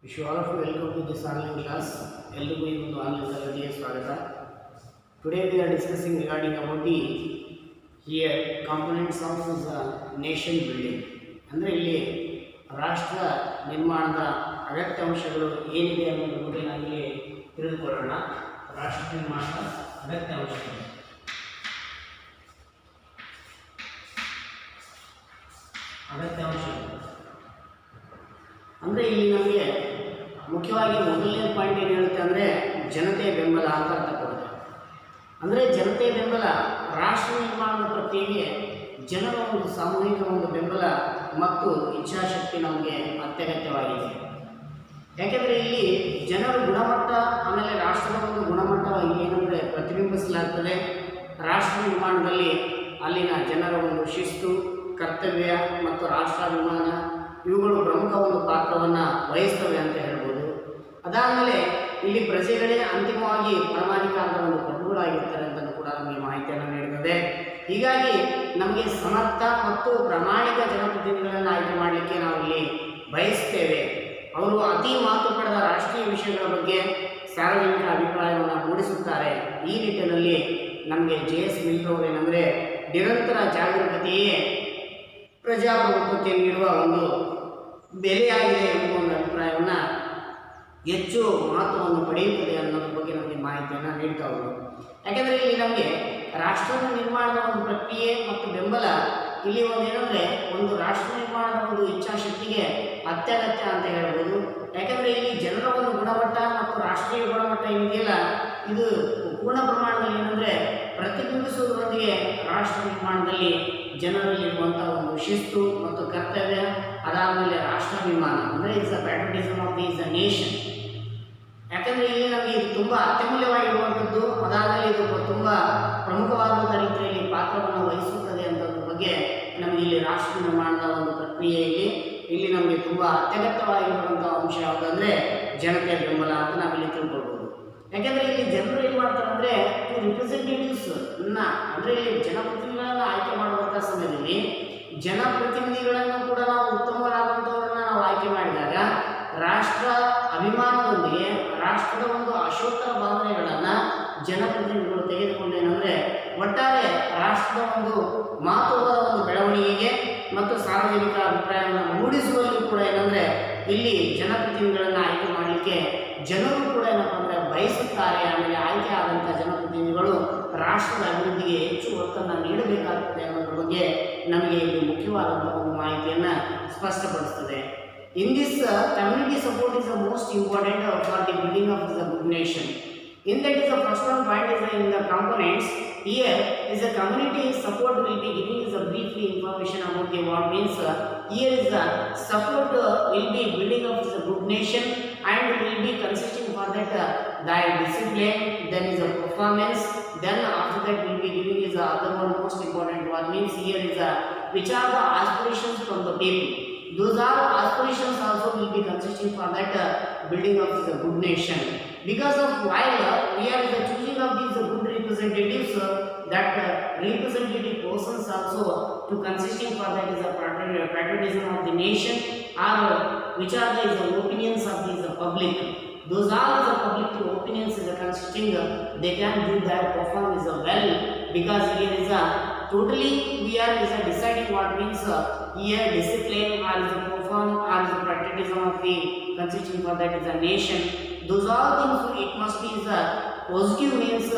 Wish you all of you welcome to this online class. ಎಲ್ರಿಗೂ ಈ ಒಂದು online ತರಗತಿಗೆ ಸ್ವಾಗತ. Today we are discussing regarding about the here components of the nation building. ಅಂದರೆ ಇಲ್ಲಿ ರಾಷ್ಟ್ರ ನಿರ್ಮಾಣದ ಅಗತ್ಯ ಅಂಶಗಳು ಏನಿದೆ ಅನ್ನೋದ್ರ ಬಗ್ಗೆ ನಾವಿಲ್ಲಿ ತಿಳಿದುಕೊಳ್ಳೋಣ. ರಾಷ್ಟ್ರ ನಿರ್ಮಾಣದ ಅಗತ್ಯ ಅಂಶಗಳು ಅಂದರೆ ಇಲ್ಲಿ ನಮಗೆ ಮುಖ್ಯವಾಗಿ ಮೊದಲನೇ ಪಾಯಿಂಟ್ ಏನು ಹೇಳುತ್ತೆ ಅಂದರೆ ಜನತೆ ಬೆಂಬಲ ಅಂತ ಅರ್ಥ ಕೊಡುತ್ತೆ. ಅಂದರೆ ಜನತೆ ಬೆಂಬಲ ರಾಷ್ಟ್ರ ನಿರ್ಮಾಣದ ಪ್ರಕ್ರಿಯೆಗೆ ಜನರ ಒಂದು ಸಾಮೂಹಿಕ ಒಂದು ಬೆಂಬಲ ಮತ್ತು ಇಚ್ಛಾಶಕ್ತಿ ನಮಗೆ ಅತ್ಯಗತ್ಯವಾಗಿದೆ. ಯಾಕೆಂದರೆ ಇಲ್ಲಿ ಜನರ ಗುಣಮಟ್ಟ ಆಮೇಲೆ ರಾಷ್ಟ್ರದ ಒಂದು ಗುಣಮಟ್ಟ ಏನಂದರೆ ಪ್ರತಿಬಿಂಬಿಸಲಾಗ್ತದೆ. ರಾಷ್ಟ್ರ ನಿರ್ಮಾಣದಲ್ಲಿ ಅಲ್ಲಿನ ಜನರ ಒಂದು ಶಿಸ್ತು, ಕರ್ತವ್ಯ ಮತ್ತು ರಾಷ್ಟ್ರಾಭಿಮಾನ ಇವುಗಳು ಪ್ರಮುಖ ಒಂದು ಪಾತ್ರವನ್ನು ವಹಿಸ್ತವೆ ಅಂತ ಹೇಳ್ಬೋದು. ಅದಾದಮೇಲೆ ಇಲ್ಲಿ ಪ್ರಜೆಗಳೇ ಅಂತಿಮವಾಗಿ ಪರಮಾಧಿಕಾರದ ಒಂದು ಪ್ರಭುಗಳಾಗಿರ್ತಾರೆ ಅಂತಲೂ ಕೂಡ ನಮಗೆ ಮಾಹಿತಿಯನ್ನು ನೀಡುತ್ತದೆ. ಹೀಗಾಗಿ ನಮಗೆ ಸಮರ್ಥ ಮತ್ತು ಪ್ರಾಮಾಣಿಕ ಜನಪ್ರತಿನಿಧಿಗಳನ್ನು ಆಯ್ಕೆ ಮಾಡಲಿಕ್ಕೆ ನಾವು ಇಲ್ಲಿ ಬಯಸ್ತೇವೆ. ಅವರು ಅತಿ ಮಾತು ಪಡೆದ ರಾಷ್ಟ್ರೀಯ ವಿಷಯಗಳ ಬಗ್ಗೆ ಸಾರ್ವಜನಿಕ ಅಭಿಪ್ರಾಯವನ್ನು ಮೂಡಿಸುತ್ತಾರೆ. ಈ ನಿಟ್ಟಿನಲ್ಲಿ ನಮಗೆ JS ಮಿಲ್ಟನ್ ಅವರು ಏನಂದರೆ ನಿರಂತರ ಜಾಗರೂಕತೆಯೇ ಪ್ರಜಾಪ್ರಭುತ್ವಕ್ಕೆ ನೀಡುವ ಒಂದು ಬೆಲೆಯಾಗಿದೆ ಎಂಬ ಒಂದು ಅಭಿಪ್ರಾಯವನ್ನು ಹೆಚ್ಚು ಮಹತ್ವವನ್ನು ಪಡೆಯುತ್ತದೆ ಅನ್ನೋದ್ರ ಬಗ್ಗೆ ನಮಗೆ ಮಾಹಿತಿಯನ್ನು ನೀಡ್ತಾ ಹೋದರು. ಯಾಕೆಂದರೆ ಇಲ್ಲಿ ನಮಗೆ ರಾಷ್ಟ್ರದ ನಿರ್ಮಾಣದ ಒಂದು ಪ್ರಕ್ರಿಯೆ ಮತ್ತು ಬೆಂಬಲ ಇಲ್ಲಿ ಒಂದೇನೆಂದರೆ ಒಂದು ರಾಷ್ಟ್ರ ನಿರ್ಮಾಣದ ಒಂದು ಇಚ್ಛಾಶಕ್ತಿಗೆ ಅತ್ಯಗತ್ಯ ಅಂತ ಹೇಳ್ಬೋದು. ಯಾಕೆಂದರೆ ಇಲ್ಲಿ ಜನರ ಒಂದು ಗುಣಮಟ್ಟ ಮತ್ತು ರಾಷ್ಟ್ರೀಯ ಗುಣಮಟ್ಟ ಏನಿದೆಯಲ್ಲ ಇದು ಪೂರ್ಣ ಪ್ರಮಾಣದಲ್ಲಿ ಏನಂದರೆ ಪ್ರತಿಬಿಂಬಿಸುವುದರೊಂದಿಗೆ ರಾಷ್ಟ್ರ ನಿರ್ಮಾಣದಲ್ಲಿ ಜನರಲ್ಲಿರುವಂಥ ಒಂದು ಶಿಸ್ತು ಮತ್ತು ಕರ್ತವ್ಯ, ಅದಾದಮೇಲೆ ರಾಷ್ಟ್ರಾಭಿಮಾನ ಅಂದರೆ it's a patriotism of this nation. ಯಾಕಂದರೆ ಇಲ್ಲಿ ನಮಗೆ ಇದು ತುಂಬ ಅತ್ಯಮೂಲ್ಯವಾಗಿರುವಂಥದ್ದು, ಅದಾದಮೇಲೆ ಇದು ತುಂಬ ಪ್ರಮುಖವಾದಂಥ ರೀತಿಯಲ್ಲಿ ಪಾತ್ರವನ್ನು ವಹಿಸುತ್ತದೆ ಅಂತದ್ರ ಬಗ್ಗೆ ನಮಗೆ ಇಲ್ಲಿ ರಾಷ್ಟ್ರ ನಿರ್ಮಾಣದ ಒಂದು ಪ್ರಕ್ರಿಯೆಯಲ್ಲಿ ಇಲ್ಲಿ ನಮಗೆ ತುಂಬ ಅತ್ಯಗತ್ಯವಾಗಿರುವಂಥ ಅಂಶ ಯಾವುದಂದರೆ ಜನತೆಯ ಬೆಂಬಲ ಅಂತ ನಾವಿಲ್ಲಿ ತಿಳ್ಕೊಳ್ಬೋದು. ಯಾಕೆಂದರೆ ಇಲ್ಲಿ ಜನರು ಏನು ಮಾಡ್ತಾರೆ ಅಂದರೆ ರಿಪ್ರೆಸೆಂಟೇಟಿವ್ಸ್ನ ಅಂದರೆ ಇಲ್ಲಿ ಜನಪ್ರತಿನಿಧಿಗಳನ್ನು ಆಯ್ಕೆ ಮಾಡುವಂಥ ಸಮಯದಲ್ಲಿ ಜನಪ್ರತಿನಿಧಿಗಳನ್ನು ಕೂಡ ನಾವು ಉತ್ತಮವಾದಂಥವ್ರನ್ನ ನಾವು ಆಯ್ಕೆ ಮಾಡಿದಾಗ ರಾಷ್ಟ್ರ ಅಭಿಮಾನದೊಂದಿಗೆ ರಾಷ್ಟ್ರದ ಒಂದು ಅಶೋತ್ತರ ಭಾವನೆಗಳನ್ನು ಜನಪ್ರತಿನಿಧಿಗಳು ತೆಗೆದುಕೊಂಡೇನೆಂದರೆ ಒಟ್ಟಾರೆ ರಾಷ್ಟ್ರದ ಒಂದು ಮಹತ್ವದ ಒಂದು ಬೆಳವಣಿಗೆಗೆ ಮತ್ತು ಸಾರ್ವಜನಿಕ ಅಭಿಪ್ರಾಯವನ್ನು ಮೂಡಿಸುವಲ್ಲಿ ಕೂಡ ಏನಂದರೆ ಇಲ್ಲಿ ಜನಪ್ರತಿನಿಧಿಗಳನ್ನು ಆಯ್ಕೆ ಮಾಡಲಿಕ್ಕೆ ಜನರು ಕೂಡ ಏನಪ್ಪ ಅಂದರೆ ಬಯಸುತ್ತಾರೆ. ಆಮೇಲೆ ಆಯ್ಕೆ ಆದಂಥ ಜನಪ್ರತಿನಿಧಿಗಳು ರಾಷ್ಟ್ರದ ಅಭಿವೃದ್ಧಿಗೆ ಹೆಚ್ಚು ಒತ್ತನ್ನು ನೀಡಬೇಕಾಗುತ್ತದೆ ಅನ್ನೋದ್ರ ಬಗ್ಗೆ ನಮಗೆ ಇಲ್ಲಿ ಮುಖ್ಯವಾದಂಥ ಒಂದು ಮಾಹಿತಿಯನ್ನು ಸ್ಪಷ್ಟಪಡಿಸ್ತದೆ. In this community support is the most important for the building of the good nation. In that is the first one point is in the components. Here is the community support will be giving is a briefly information about the what means. Here is the support will be building of the good nation and will be consisting for that the discipline, then is a performance, then after that will be giving is the other one most important what means. Here is a which are the aspirations from the people. Those are aspirations also will be consisting for that building of the good nation. Because of while we are the choosing of these good representatives, that representative persons also to consisting for that is a patriotism of the nation or which are the opinions of the public. Those are the public opinions is consisting they can do that perform is well, because here is a totally we are is a deciding what means here discipline or is a perform or is a patriotism of the consisting for that is a nation. Those all things it must be is a positive means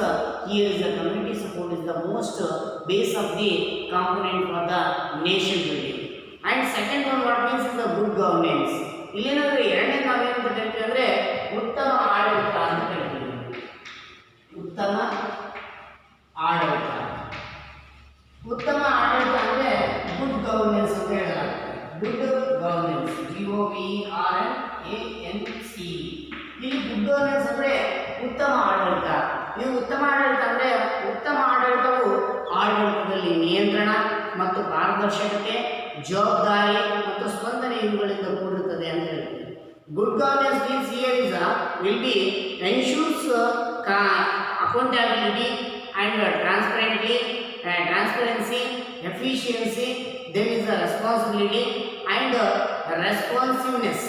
here is the community support is the most base of the component for the nation building. And second one what means is the good governance. ಇಲ್ಲೇನಾದ್ರೆ ಎರಡನೇ ನಾವೇನಂತ ಕರಿತೀವಿ ಅಂದರೆ ಉತ್ತಮ ಆಡಳಿತ ಅಂತ ಕರಿತೀವಿ. ಉತ್ತಮ ಆಡಳಿತ ಉತ್ತಮ ಆಡಳಿತ ಅಂದರೆ ಗುಡ್ ಗವರ್ನೆನ್ಸ್ ಅಂತ ಹೇಳಲಾಗ್ತದೆ. Good governance GOVERNANCE. ಇಲ್ಲಿ ಗುಡ್ ಗವರ್ನೆನ್ಸ್ ಅಂದರೆ ಉತ್ತಮ ಆಡಳಿತ. ಇದು ಉತ್ತಮ ಆಡಳಿತ ಅಂದರೆ ಉತ್ತಮ ಆಡಳಿತವು ಆಡಳಿತದಲ್ಲಿ ನಿಯಂತ್ರಣ ಮತ್ತು ಪಾರದರ್ಶಕತೆ, ಜವಾಬ್ದಾರಿ ಮತ್ತು ಸ್ಪಂದನೆ ಇವುಗಳಿಂದ ಕೂಡಿರುತ್ತದೆ ಅಂತ ಹೇಳ್ತೀವಿ. Good governance means here is will be ensures accountability and transparency, efficiency, there is a responsibility and responsiveness.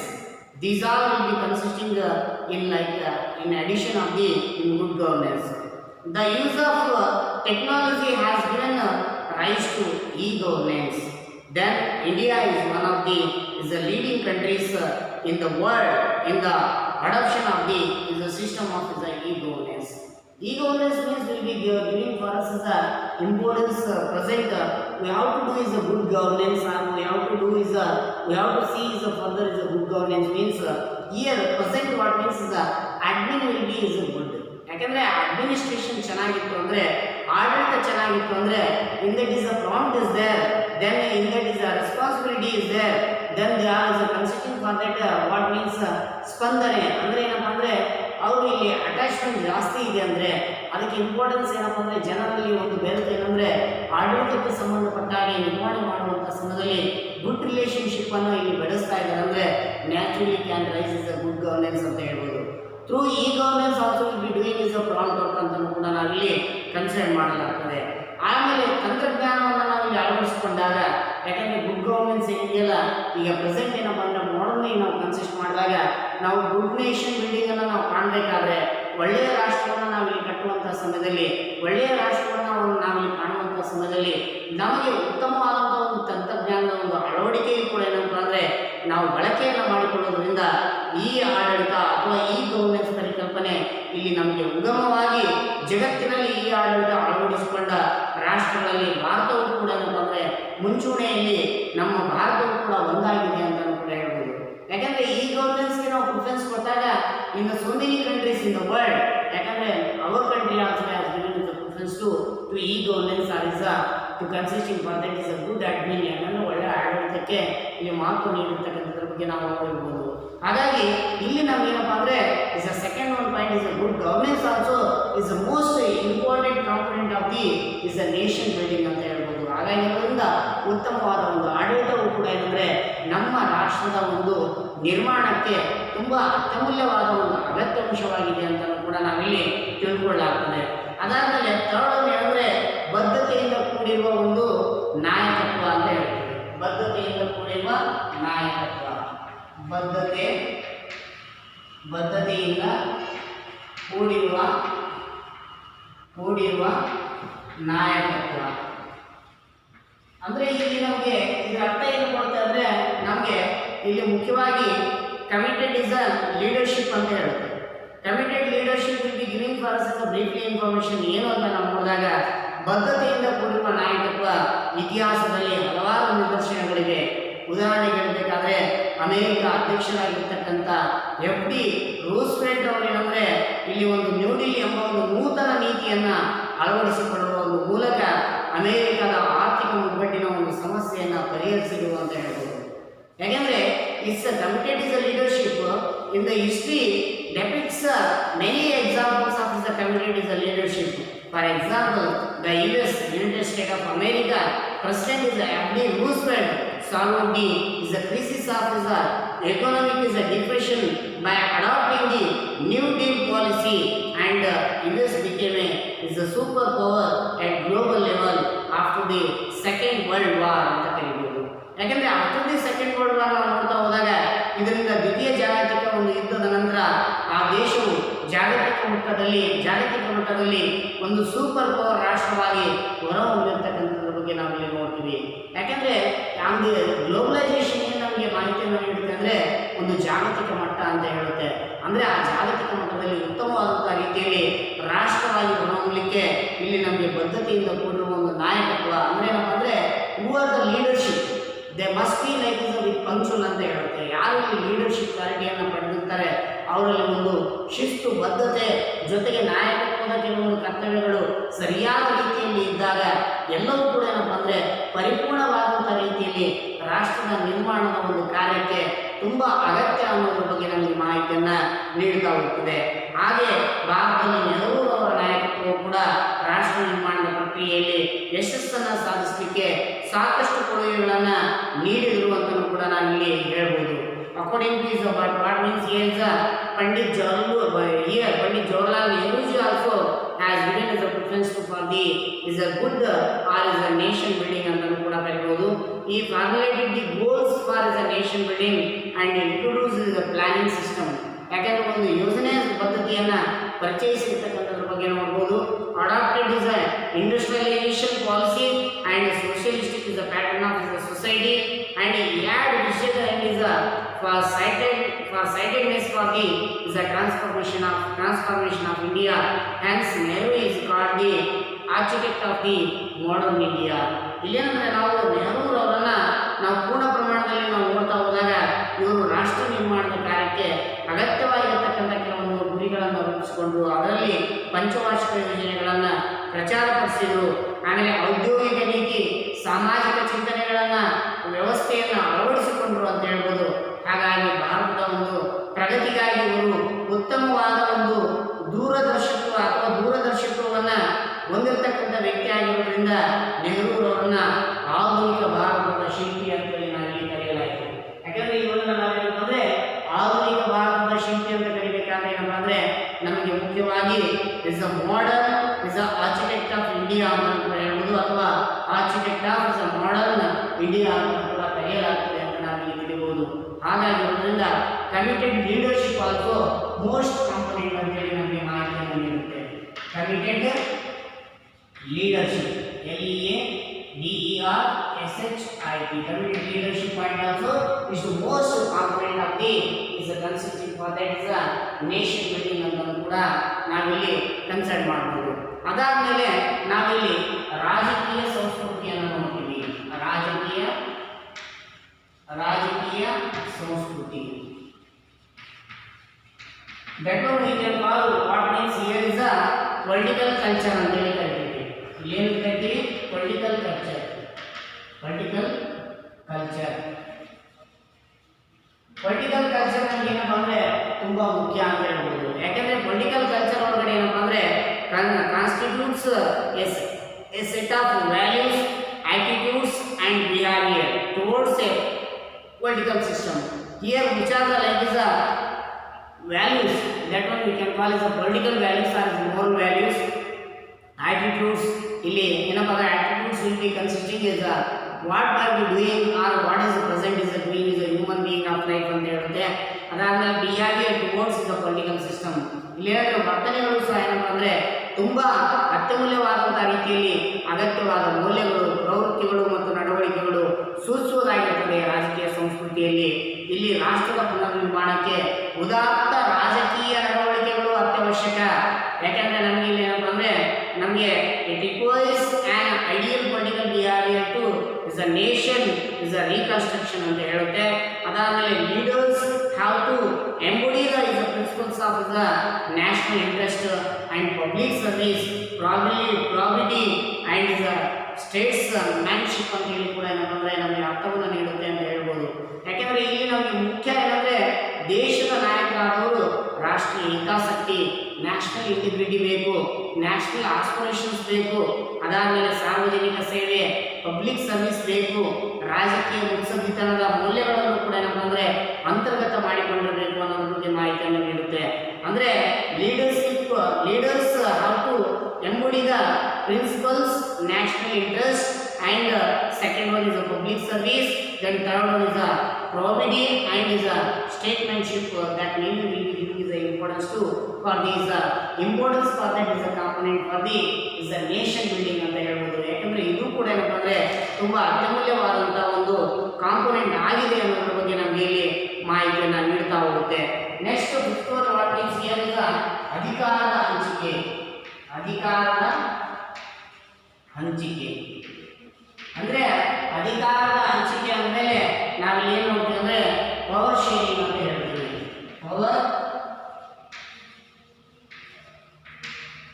These all will be consisting in addition of the in good governance. The use of technology has given rise to e-governance. Then India is one of the leading countries in the world in the adoption of the system of the e-governance. E-governance means will be giving for us the importance present. We have to do is a good governance, and we have to do is we have to see is further is a good governance means here present what means is admin will be is good. ಯಾಕಂದರೆ administration ಚೆನ್ನಾಗಿತ್ತು ಅಂದರೆ ಆಡಳಿತ ಚೆನ್ನಾಗಿತ್ತು ಅಂದರೆ in that is a prompt is there, then in that is a responsibility is there, then they are is consisting for that what means ಸ್ಪಂದನೆ ಅಂದರೆ ಏನಪ್ಪ ಅಂದರೆ ಅವರು ಇಲ್ಲಿ ಅಟ್ಯಾಚ್ಮೆಂಟ್ ಜಾಸ್ತಿ ಇದೆ ಅಂದರೆ ಅದಕ್ಕೆ ಇಂಪಾರ್ಟೆನ್ಸ್ ಏನಪ್ಪ ಅಂದರೆ ಜನರಲ್ಲಿ ಒಂದು ಬೆರೆತು ಏನಂದರೆ ಆಡಳಿತಕ್ಕೆ ಸಂಬಂಧಪಟ್ಟ ಹಾಗೆ ನಿರ್ವಹಣೆ ಮಾಡುವಂಥ ಸಮಯದಲ್ಲಿ ಗುಡ್ ರಿಲೇಷನ್ಶಿಪ್ಪನ್ನು ಇಲ್ಲಿ ಬೆಳೆಸ್ತಾ ಇದ್ದಾರೆ ಅಂದರೆ naturally can rise is a good governance ಅಂತ ಹೇಳ್ಬೋದು. ಥ್ರೂ ಈ governance also will be doing is a prompt work ಅಂತಲೂ ಕೂಡ ನಾವಿಲ್ಲಿ ಕನ್ಸಿಡರ್ ಮಾಡಲಾಗ್ತದೆ. ಆಮೇಲೆ ತಂತ್ರಜ್ಞಾನವನ್ನು ನಾವಿಲ್ಲಿ ಅಳವಡಿಸಿಕೊಂಡಾಗ, ಯಾಕಂದರೆ ಗುಡ್ ಗವರ್ನೆನ್ಸ್ ಏನಿದೆಯಲ್ಲ ಈಗ ಪ್ರೆಸೆಂಟ್ ಏನಪ್ಪ ಅಂದರೆ ಮಾಡರ್ನಾಗಿ ನಾವು ಕನ್ಸಿಸ್ಟ್ ಮಾಡಿದಾಗ ನಾವು ಗುಡ್ ನೇಷನ್ ಬಿಲ್ಡಿಂಗನ್ನು ನಾವು ಕಾಣಬೇಕಾದ್ರೆ ಒಳ್ಳೆಯ ರಾಷ್ಟ್ರವನ್ನು ನಾವಿಲ್ಲಿ ಕಟ್ಟುವಂಥ ಸಮಯದಲ್ಲಿ, ಒಳ್ಳೆಯ ರಾಷ್ಟ್ರವನ್ನು ನಾವಿಲ್ಲಿ ಕಾಣುವಂಥ ಸಮಯದಲ್ಲಿ ನಮಗೆ ಉತ್ತಮವಾದಂಥ ಒಂದು ತಂತ್ರಜ್ಞಾನದ ಒಂದು ಅಳವಡಿಕೆಯು ಕೂಡ ಏನಂತ ಅಂದರೆ ನಾವು ಬಳಕೆಯನ್ನು ಮಾಡಿಕೊಳ್ಳೋದ್ರಿಂದ ಈ ಆಡಳಿತ ಅಥವಾ ಈ ಗವರ್ನೆನ್ಸ್ ಪರಿಕಲ್ಪನೆ ಇಲ್ಲಿ ನಮಗೆ ಉಗಮವಾಗಿ ಜಗತ್ತಿನಲ್ಲಿ ಈ ಆಡಳಿತ ಅಳವಡಿಸಿಕೊಂಡ ರಾಷ್ಟ್ರಗಳಲ್ಲಿ ಭಾರತವು ಕೂಡ ಏನಪ್ಪ ಅಂದರೆ ಮುಂಚೂಣಿಯಲ್ಲಿ ನಮ್ಮ ಭಾರತವು ಕೂಡ ಒಂದಾಗಿದೆ ಅಂತಲೂ ಕೂಡ ಹೇಳ್ಬೋದು. ಯಾಕಂದರೆ ಈ ಗವರ್ನೆನ್ಸ್ಗೆ ನಾವು ಪ್ರಿಫರೆನ್ಸ್ ಕೊಟ್ಟಾಗ in so many countries in the world, ಯಾಕಂದರೆ our country also has given the preference to ಈ governance or is to consisting for that is a good admin, ಯಾಕಂದರೆ ಒಳ್ಳೆಯ ಆಡಳಿತಕ್ಕೆ ಇಲ್ಲಿ ಮಹತ್ವ ನೀಡಿರ್ತಕ್ಕಂಥದ್ರ ಬಗ್ಗೆ ನಾವು ನೋಡಿರ್ಬೋದು. ಹಾಗಾಗಿ ಇಲ್ಲಿ ನಮಗೇನಪ್ಪ ಅಂದರೆ is a second one point is a good governance also is a most important component of the is a nation building ಅಂತ ಹೇಳ್ಬೋದು. ಹಾಗಾಗಿ ಅದರಿಂದ ಉತ್ತಮವಾದ ಒಂದು ಆಡಳಿತವು ಕೂಡ ಏನಂದರೆ ನಮ್ಮ ರಾಷ್ಟ್ರದ ಒಂದು ನಿರ್ಮಾಣಕ್ಕೆ ತುಂಬ ಅತ್ಯಮೂಲ್ಯವಾದ ಒಂದು ಅಗತ್ಯ ಅಂಶವಾಗಿದೆ ಅಂತಲೂ ಕೂಡ ನಾವಿಲ್ಲಿ ತಿಳ್ಕೊಳ್ಳಾಗ್ತದೆ. ಅದಾದಮೇಲೆ ಥರ್ಡ್ ಒನ್ ಏನಂದರೆ ಬದ್ಧತೆಯಿಂದ ಕೂಡಿರುವ ಒಂದು ನಾಯಕತ್ವ ಅಂತ ಹೇಳ್ತೀವಿ. ಬದ್ಧತೆಯಿಂದ ಕೂಡಿರುವ ನಾಯಕತ್ವ, ಬದ್ಧತೆಯಿಂದ ಕೂಡಿರುವ ನಾಯಕತ್ವ ಅಂದರೆ ಇಲ್ಲಿ ನಮಗೆ ಇದರ ಅರ್ಥ ಏನು ಕೊಡುತ್ತೆ ಅಂದರೆ ನಮಗೆ ಇಲ್ಲಿ ಮುಖ್ಯವಾಗಿ ಕಮಿಟೆಡ್ ಇಸ್ ಅ ಲೀಡರ್ಶಿಪ್ ಅಂತ ಹೇಳುತ್ತೆ. Committed leadership will be giving for us a briefly information ಏನು ಅಂತ ನಾವು ನೋಡಿದಾಗ ಬದ್ಧತೆಯಿಂದ ಕೂಡಿರುವ ನಾಯಕತ್ವ ಇತಿಹಾಸದಲ್ಲಿ ಹಲವಾರು ನಿದರ್ಶನಗಳಿವೆ. ಉದಾಹರಣೆ ಹೇಳಬೇಕಾದ್ರೆ ಅಮೆರಿಕ ಅಧ್ಯಕ್ಷರಾಗಿರ್ತಕ್ಕಂಥ FD ರೂಸ್ವೆಲ್ಟ್ ಅವರೇನೆಂದರೆ ಇಲ್ಲಿ ಒಂದು ನ್ಯೂ ಡೆಲ್ಲಿ ಎಂಬ ಒಂದು ನೂತನ ನೀತಿಯನ್ನು ಅಳವಡಿಸಿಕೊಳ್ಳುವ ಒಂದು ಮೂಲಕ ಅಮೆರಿಕದ ಆರ್ಥಿಕ ಮುಗ್ಗಟ್ಟಿನ ಒಂದು ಸಮಸ್ಯೆಯನ್ನು ಪರಿಹರಿಸಿದರು ಅಂತ ಹೇಳ್ಬೋದು. ಯಾಕೆಂದರೆ it's a committed is a leadership in the history depicts many examples of the committed is a leadership. For example, the US, United States of America, President is FD Roosevelt solved the crisis of the economic is a depression by adopting the New Deal policy, and US became a superpower at global level after the Second World War ಅಂತ ಕರೀಬೋದು. ಯಾಕಂದರೆ after the second world war ನಾವು ನೋಡ್ತಾ ಹೋದಾಗ ಇದರಿಂದ ದ್ವಿತೀಯ ಜಾಗತಿಕ ಒಂದು ಯುದ್ಧದ ನಂತರ ಆ ದೇಶವು ಜಾಗತಿಕ ಮಟ್ಟದಲ್ಲಿ ಒಂದು ಸೂಪರ್ ಪವರ್ ರಾಷ್ಟ್ರವಾಗಿ ಹೊರಹೊಮ್ಮಿರ್ತಕ್ಕಂಥದ್ರ ಬಗ್ಗೆ ನಾವಿಲ್ಲಿ ನೋಡ್ತೀವಿ. ಯಾಕೆಂದರೆ ನಮಗೆ ಗ್ಲೋಬಲೈಸೇಷನ್ ಏನು ನಮಗೆ ಮಾಹಿತಿಯನ್ನು ನೀಡುತ್ತೆ ಅಂದರೆ ಒಂದು ಜಾಗತಿಕ ಮಟ್ಟ ಅಂತ ಹೇಳುತ್ತೆ. ಅಂದರೆ ಆ ಜಾಗತಿಕ ಮಟ್ಟದಲ್ಲಿ ಉತ್ತಮವಾದಂಥ ರೀತಿಯಲ್ಲಿ ರಾಷ್ಟ್ರವಾಗಿ ಹೊರಹೊಮ್ಮಲಿಕ್ಕೆ ಇಲ್ಲಿ ನಮಗೆ ಬದ್ಧತೆಯಿಂದ ಕೂಡಿರುವ ಒಂದು ನಾಯಕತ್ವ ಅಂದರೆ ಏನಪ್ಪ ಅಂದರೆ who are the leadership they must be like is with ಪಂಕ್ಚುಲ್ ಅಂತ ಹೇಳುತ್ತೆ. ಯಾರು ಇಲ್ಲಿ ಲೀಡರ್ಶಿಪ್ ಕ್ವಾಲಿಟಿಯನ್ನು ಪಡೆದಿರ್ತಾರೆ ಅವರಲ್ಲಿ ಒಂದು ಶಿಸ್ತು, ಬದ್ಧತೆ ಜೊತೆಗೆ ನಾಯಕತ್ವದ ಕೆಲವೊಂದು ಕರ್ತವ್ಯಗಳು ಸರಿಯಾದ ರೀತಿಯಲ್ಲಿ ಇದ್ದಾಗ ಎಲ್ಲವೂ ಕೂಡ ಏನಪ್ಪ ಅಂದರೆ ಪರಿಪೂರ್ಣವಾದಂಥ ರೀತಿಯಲ್ಲಿ ರಾಷ್ಟ್ರದ ನಿರ್ಮಾಣದ ಒಂದು ಕಾರ್ಯಕ್ಕೆ ತುಂಬ ಅಗತ್ಯ ಅನ್ನೋದ್ರ ಬಗ್ಗೆ ನಮಗೆ ಮಾಹಿತಿಯನ್ನು ನೀಡ್ತಾ ಹೋಗ್ತದೆ. ಹಾಗೆ ಭಾರತದಲ್ಲಿ ನೆಹರು ಅವರ ನಾಯಕತ್ವವು ಕೂಡ ರಾಷ್ಟ್ರ ನಿರ್ಮಾಣದ ಪ್ರಕ್ರಿಯೆಯಲ್ಲಿ ಯಶಸ್ಸನ್ನು ಸಾಧಿಸಲಿಕ್ಕೆ ಸಾಕಷ್ಟು ಕೊಡುಗೆಗಳನ್ನು ನೀಡಿದರು ಅಂತಲೂ ಕೂಡ ನಾವಿಲ್ಲಿ ಹೇಳ್ಬೋದು. According to his what means here is Pandit Jawaharlal Nehru ji also has given as a preference to for the is a good or is a nation building ಅಂತಲೂ ಕೂಡ ಕರೀಬೋದು. he formulated the goals for the nation building and introduced the planning system. ಯಾಕಂದ್ರೆ ಒಂದು ಯೋಜನೆ ಪದ್ಧತಿಯನ್ನ ಪರಿಚಯಿಸಿರ್ತಕ್ಕಂಥದ್ರ ಬಗ್ಗೆ ನೋಡಬಹುದು. Adapted is a industrialization policy and socialistic is a pattern of the society and add ವಿಷಯದ end is a for sightedness for the is a transformation of India. Hence Nehru is called the architect of the modern India. ಇಲ್ಲೇನಂದ್ರೆ ನಾವು ನೆಹರೂರವರನ್ನ ನಾವು ಪೂರ್ಣ ಪ್ರಮಾಣದಲ್ಲಿ ನಾವು ನೋಡ್ತಾ ಹೋದಾಗ ಇವರು ರಾಷ್ಟ್ರ ನಿರ್ಮಾಣದ ಕಾರ್ಯಕ್ಕೆ ಅಗತ್ಯವಾಗಿರತಕ್ಕಂಥ ಕೆಲವೊಂದು ಗುರಿಗಳನ್ನು ರೂಪಿಸಿಕೊಂಡು ಅದರಲ್ಲಿ ಪಂಚವಾರ್ಷಿಕ ಯೋಜನೆಗಳನ್ನು ಪ್ರಚಾರಪಡಿಸಿದರು. ಆಮೇಲೆ ಔದ್ಯೋಗಿಕ ನೀತಿ, ಸಾಮಾಜಿಕ ಚಿಂತನೆಗಳನ್ನು ವ್ಯವಸ್ಥೆಯನ್ನು ಅಳವಡಿಸಿಕೊಂಡರು ಅಂತ ಹೇಳ್ಬೋದು. ಹಾಗಾಗಿ ಭಾರತದ ಒಂದು ಪ್ರಗತಿಗಾಗಿ ಇವರು ಉತ್ತಮವಾದ ಒಂದು ದೂರದರ್ಶಿತ್ವವನ್ನು ಹೊಂದಿರತಕ್ಕಂಥ ವ್ಯಕ್ತಿ ಆಗಿರೋದ್ರಿಂದ ನೆಹರೂರವರನ್ನ ಆಧುನಿಕ ಭಾರತದ ಶಿಲ್ಪಿ ಅಂತೇಳಿ ನಾವಿಲ್ಲಿ ಕರೆಯಲಾಯಿತು. ಯಾಕಂದರೆ ಇವರನ್ನ ನಾವೇನಂತಂದರೆ ಆಧುನಿಕ ಭಾರತದ ಶಿಲ್ಪಿ ಅಂತ ಕರಿಬೇಕಾದ್ರೆ ಏನಪ್ಪ ಅಂದರೆ ನಮಗೆ ಮುಖ್ಯವಾಗಿ is a modern is a architect of India ಅಂತ ಕೂಡ ಹೇಳ್ಬೋದು, ಅಥವಾ architect of is a modern India ಅಂತ ಕೂಡ ಕರೆಯಲಾಗ್ತದೆ ಅಂತ ನಾವಿಲ್ಲಿ ತಿಳಿಬಹುದು. ಹಾಗಾಗಿ ಅದರಿಂದ committed leadership also most component ಅಂತೇಳಿ ನಮಗೆ ಮಾಹಿತಿಯನ್ನು ನೀಡುತ್ತೆ. Committed leadership LEADERSHIP committed leadership point also is the most component of the is a consisting for that is a nation building ಅಂತ ಕೂಡ ನಾವಿಲ್ಲಿ ಕನ್ಸಿಡರ್ ಮಾಡಬಹುದು. ಅದಾದ್ಮೇಲೆ ನಾವಿಲ್ಲಿ ರಾಜಕೀಯ ಸಂಸ್ಕೃತಿಯನ್ನು ನೋಡ್ತೀವಿ. ರಾಜಕೀಯ ಸಂಸ್ಕೃತಿ that one we can call what means here is a political culture ಅಂತ ಹೇಳಿ ಕರಿತೀವಿ. ಏನು ಕರಿತೀವಿ? Political culture. ಪೊಲಿಟಿಕಲ್ ಕಲ್ಚರ್ ನಮ್ಗೆ ಏನಪ್ಪ ಅಂದರೆ ತುಂಬ ಮುಖ್ಯ ಅಂತ ಹೇಳ್ಬೋದು. ಯಾಕೆಂದರೆ ಪೊಲಿಟಿಕಲ್ ಕಲ್ಚರ್ ಒಳಗಡೆ ಏನಪ್ಪ ಅಂದರೆ constitutes A set of values, attitudes and behaviour towards A political system. Here which are the like is a values, that one we can call as a political values or moral values. Attitudes, ಇಲ್ಲಿ ಏನಪ್ಪ ಅಂದರೆ attitudes will be consisting is what are we doing or what is the present is a doing is a human being of life ಅಂತ ಹೇಳುತ್ತೆ. ಅದಾದ್ಮೇಲೆ behaviour towards the political system. ಇಲ್ಲಿ ಹೇಳಿದ್ರೆ ವರ್ತನೆಗಳು ಸಹ ಏನಪ್ಪ ಅಂದರೆ ತುಂಬ ಅತ್ಯಮೂಲ್ಯವಾದಂಥ ರೀತಿಯಲ್ಲಿ ಅಗತ್ಯವಾದ ಮೌಲ್ಯಗಳು, ಪ್ರವೃತ್ತಿಗಳು ಮತ್ತು ನಡವಳಿಕೆಗಳು ಸೂಚಿಸುವುದಾಗಿರುತ್ತದೆ ರಾಜಕೀಯ ಸಂಸ್ಕೃತಿಯಲ್ಲಿ. ಇಲ್ಲಿ ರಾಷ್ಟ್ರದ ಪುನರ್ನಿರ್ಮಾಣಕ್ಕೆ ಉದಾತ್ತ ರಾಜಕೀಯ ನಡವಳಿಕೆಗಳು ಅತ್ಯವಶ್ಯಕ. ಯಾಕೆಂದರೆ ನಮಗೆ ಇಲ್ಲಿ ಏನಪ್ಪ ಅಂದರೆ ನಮಗೆ it requires an ideal political behaviour to is a nation is a reconstruction ಅಂತ ಹೇಳುತ್ತೆ. ಅದಾದಮೇಲೆ leaders have to embody the is the principles of the national interest and public service, probity and is a statesmanship ಅಂತ ಹೇಳಿ ಕೂಡ ಏನಪ್ಪ ಅಂದರೆ ನಮಗೆ ಅರ್ಥವನ್ನು ನೀಡುತ್ತೆ ಅಂತ ಹೇಳ್ಬೋದು. ಯಾಕೆಂದರೆ ಇಲ್ಲಿ ನಮಗೆ ಮುಖ್ಯ ಏನಂದರೆ ದೇಶದ ನಾಯಕರಾದವರು ರಾಷ್ಟ್ರೀಯ ಹಿತಾಸಕ್ತಿ, ನ್ಯಾಷನಲ್ ಇಂಟಿಗ್ರಿಟಿ ಬೇಕು, ನ್ಯಾಷನಲ್ ಆಸ್ಪಿರೇಷನ್ಸ್ ಬೇಕು, ಅದಾದಮೇಲೆ ಸಾರ್ವಜನಿಕ ಸೇವೆ, ಪಬ್ಲಿಕ್ ಸರ್ವಿಸ್ ಬೇಕು, ರಾಜಕೀಯ ಮುತ್ಸದ್ದಿತನದ ಮೌಲ್ಯಗಳನ್ನು ಕೂಡ ಏನಪ್ಪ ಅಂದರೆ ಅಂತರ್ಗತ ಮಾಡಿಕೊಂಡಿರಬೇಕು ಅನ್ನೋದ್ರ ಬಗ್ಗೆ ಮಾಹಿತಿಯನ್ನು ನೀಡುತ್ತೆ. ಅಂದರೆ leaders have to embody the principles, national interest and second one is a public service, then third one is a probity and is a statesmanship that mainly will be giving is a importance to for this importance for that is a component for the is a nation building ಅಂತ ಹೇಳ್ಬೋದು. ಯಾಕಂದರೆ ಇದು ಕೂಡ ಏನಪ್ಪ ಅಂದರೆ ತುಂಬ ಅತ್ಯಮೂಲ್ಯವಾದಂಥ ಒಂದು component ಆಗಿದೆ ಅನ್ನೋದ್ರ ಬಗ್ಗೆ ನಮಗೆ ಇಲ್ಲಿ ಮಾಹಿತಿಯನ್ನು ನೀಡ್ತಾ ಹೋಗುತ್ತೆ. Next fifth one what means here is ಅಧಿಕಾರದ ಹಂಚಿಕೆ. ಅಂದರೆ ಅಧಿಕಾರದ ಹಂಚಿಕೆ ಅಂದಮೇಲೆ ನಾವಿಲ್ಲಿ ಏನು ನೋಡ್ತೀವಿ ಅಂದರೆ ಪವರ್ ಶೇರಿಂಗ್ ಅಂತ ಹೇಳ್ತೀವಿ.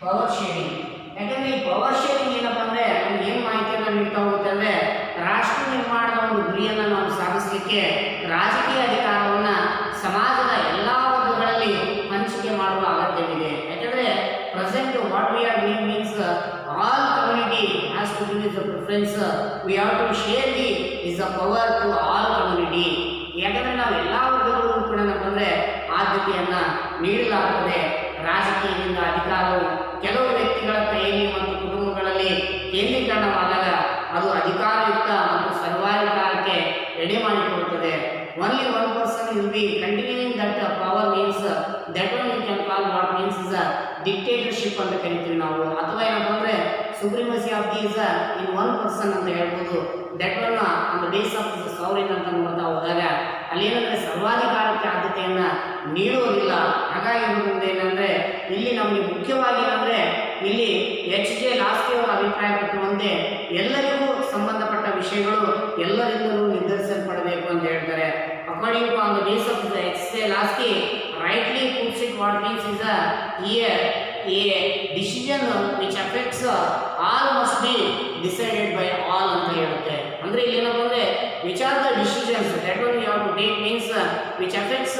ಪವರ್ ಶೇರಿಂಗ್ ಯಾಕಂದರೆ ಈ ಪವರ್ ಶೇರಿಂಗ್ ಏನಪ್ಪ ಅಂದರೆ ನಮ್ಗೆ ಏನು ಮಾಹಿತಿಯನ್ನು ನೀಡ್ತಾ ಹೋಗುತ್ತೆ ಅಂದರೆ ರಾಷ್ಟ್ರ ನಿರ್ಮಾಣದ ಒಂದು ಗುರಿಯನ್ನು ನಾವು ಸಾಧಿಸಲಿಕ್ಕೆ ರಾಜಕೀಯ ಅಧಿಕಾರವನ್ನು ಸಮಾಜದ ಎಲ್ಲ ವರ್ಗಗಳಲ್ಲಿ ಹಂಚಿಕೆ ಮಾಡುವ ಅಗತ್ಯವಿದೆ. ಯಾಕಂದರೆ present what we are doing means all community has to give the preference. We have to share the power to all community. ಯಾಕಂದರೆ ನಾವು ಎಲ್ಲ ವರ್ಗಗಳಿಗೂ ಕೂಡ ಏನಂದರೆ ಆದ್ಯತೆಯನ್ನು ನೀಡಲಾಗುತ್ತದೆ. ರಾಜಕೀಯದಿಂದ ಅಧಿಕಾರವು ಕೆಲವು ವ್ಯಕ್ತಿಗಳ ಕೈಯಲ್ಲಿ ಮತ್ತು ಕುಟುಂಬಗಳಲ್ಲಿ ಕೇಂದ್ರೀಕರಣವಾದಾಗ ಅದು ಅಧಿಕಾರಯುಕ್ತ ಮತ್ತು ಸರ್ವಾಧಿಕಾರ ರೆಡಿ ಮಾಡಿಕೊಡುತ್ತದೆ. only one person will be continuing that power means that one you can call what means is a dictatorship ಅಂತ ಕರಿತೀವಿ ನಾವು, ಅಥವಾ ಏನಪ್ಪ ಅಂದ್ರೆ supremacy of the is in one person ಅಂತ ಹೇಳ್ಬೋದು. That one on the base of the sovereign ಅಂತ ನೋಡ್ತಾ ಹೋದಾಗ ಅಲ್ಲಿ ಏನಂದ್ರೆ ಸರ್ವಾಧಿಕಾರಕ್ಕೆ ಆದ್ಯತೆಯನ್ನ ನೀಡುವುದಿಲ್ಲ. ಹಾಗಾಗಿ ಏನಂದ್ರೆ ಇಲ್ಲಿ ನಮಗೆ ಮುಖ್ಯವಾಗಿ ಏನಂದ್ರೆ ಇಲ್ಲಿ H.J. ಲಾಸ್ಕಿ ಅವರ ಅಭಿಪ್ರಾಯಪಟ್ಟಂತೆ ಎಲ್ಲರಿಗೂ ಸಂಬಂಧಪಟ್ಟ ವಿಷಯಗಳು ಎಲ್ಲರಿಂದಲೂ ನಿರ್ಧರಿಸಲ್ಪಡಬೇಕು ಅಂತ ಹೇಳ್ತಾರೆ. According to on the base of H.J. Laski rightly puts it what means is a decision which affects all must be decided by all ಅಂತ ಹೇಳುತ್ತೆ. ಅಂದ್ರೆ ಇಲ್ಲಿ ಏನಪ್ಪ ಅಂದ್ರೆ which are the decisions that one you have to take means which affects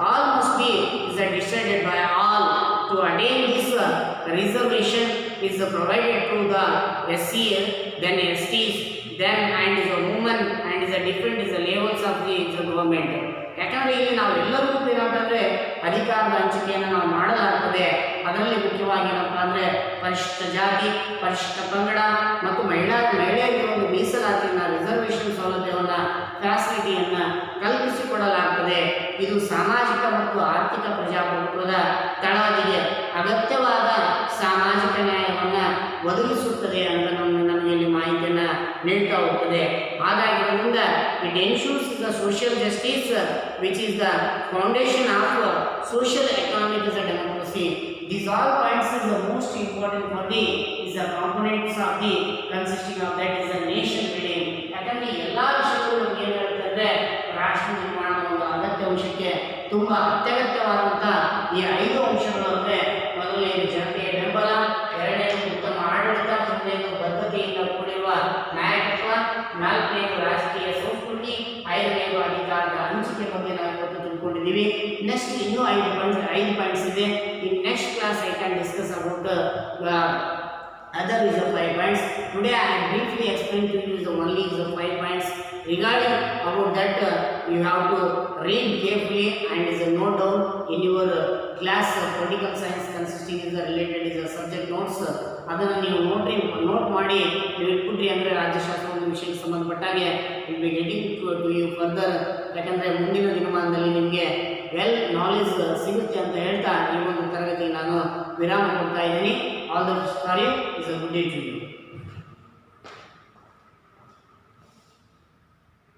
all must be is decided by all. To attain this reservation is provided to the SC, then STs, then and is a woman and is a different is the levels of the government. ಯಾಕಂದ್ರೆ ಇಲ್ಲಿ ನಾವು ಎಲ್ಲರೂ ಏನಂತಂದ್ರೆ ಅಧಿಕಾರದ ಹಂಚಿಕೆಯನ್ನು ನಾವು ಮಾಡಲಾಗ್ತದೆ. ಅದರಲ್ಲಿ ಮುಖ್ಯವಾಗಿ ಏನಪ್ಪಾ ಅಂದ್ರೆ ಪರಿಶಿಷ್ಟ ಜಾತಿ, ಪರಿಶಿಷ್ಟ ಪಂಗಡ ಮತ್ತು ಮಹಿಳೆಯರಿಗೆ ಒಂದು ಮೀಸಲಾತಿಯನ್ನ ರಿಸರ್ವೇಶನ್ ಸೌಲಭ್ಯವನ್ನ ಫ್ಯಾಸಿಲಿಟಿಯನ್ನ ಕಲ್ಪಿಸಿಕೊಡಲಾಗ್ತದೆ. ಇದು ಸಾಮಾಜಿಕ ಮತ್ತು ಆರ್ಥಿಕ ಪ್ರಜಾಪ್ರಭುತ್ವದ ತಳಹದಿಗೆ ಅಗತ್ಯವಾದ ಸಾಮಾಜಿಕ ನ್ಯಾಯವನ್ನ ಒದಗಿಸುತ್ತದೆ ಅಂತ ನಮಗೆ ಇಲ್ಲಿ ಮಾಹಿತಿಯನ್ನ ನೀಡ್ತಾ ಹೋಗ್ತದೆ. ಹಾಗಾಗಿ ಇದರಿಂದ it ensures the social justice which is the foundation of social economic democracy. These all points is the most important for the is the components of the consisting of that is a nation building. ಯಾಕಂದ್ರೆ ಎಲ್ಲ ವಿಷಯಗಳು ನಮ್ಗೆ ಏನು ಹೇಳ್ತಂದ್ರೆ ರಾಷ್ಟ್ರ ನಿರ್ಮಾಣದ ಒಂದು ಅಗತ್ಯ ಅಂಶಕ್ಕೆ ತುಂಬಾ ಅತ್ಯಗತ್ಯವಾದಂಥ ಈ 5 ಅಂಶಗಳು ಅಂದ್ರೆ ಮೊದಲನೇದು ಜನತೆಯ ಬೆಂಬಲ, ಎರಡನೇದು ಉತ್ತಮ ಆಡಳಿತ, ಮೂರನೇದು ಬದ್ಧತೆಯಿಂದ ಕೂಡಿರುವ ನಾಯಕತ್ವ, ನಾಲ್ಕನೇದು ರಾಜಕೀಯ ಸಂಸ್ಕೃತಿ, ಐದನೇದು ಅಧಿಕಾರದ ಹಂಚಿಕೆ ಬಗ್ಗೆ ನಾವು ಇವತ್ತು ತಿಳ್ಕೊಂಡಿದ್ದೀವಿ. ನೆಕ್ಸ್ಟ್ ಇನ್ನೂ 5 ಪಾಯಿಂಟ್ಸ್ ಇದೆ. In next class I can discuss about other is of 5 points. Today I have briefly explained to you the only is of 5 points. Regarding about that you have to read carefully and is a note down in your class political science consisting is related is a subject notes. ಅದನ್ನು ನೀವು note ಮಾಡಿ ನೀವು ಇಟ್ಬಿಟ್ರಿ ಅಂದರೆ ರಾಜ್ಯಶಾಸ್ತ್ರ ಒಂದು ವಿಷಯಕ್ಕೆ ಸಂಬಂಧಪಟ್ಟಾಗೆ will be getting to you further. ಯಾಕಂದರೆ ಮುಂದಿನ ದಿನಮಾನದಲ್ಲಿ ನಿಮಗೆ ವೆಲ್ ನಾಲೆಜ್ ಸಿಗುತ್ತೆ ಅಂತ ಹೇಳ್ತಾ ಈ ಒಂದು ತರಗತಿ ನಾನು ವಿರಾಮ ಕೊಡ್ತಾ ಇದ್ದೀನಿ. All the best for you. Is a good day to you.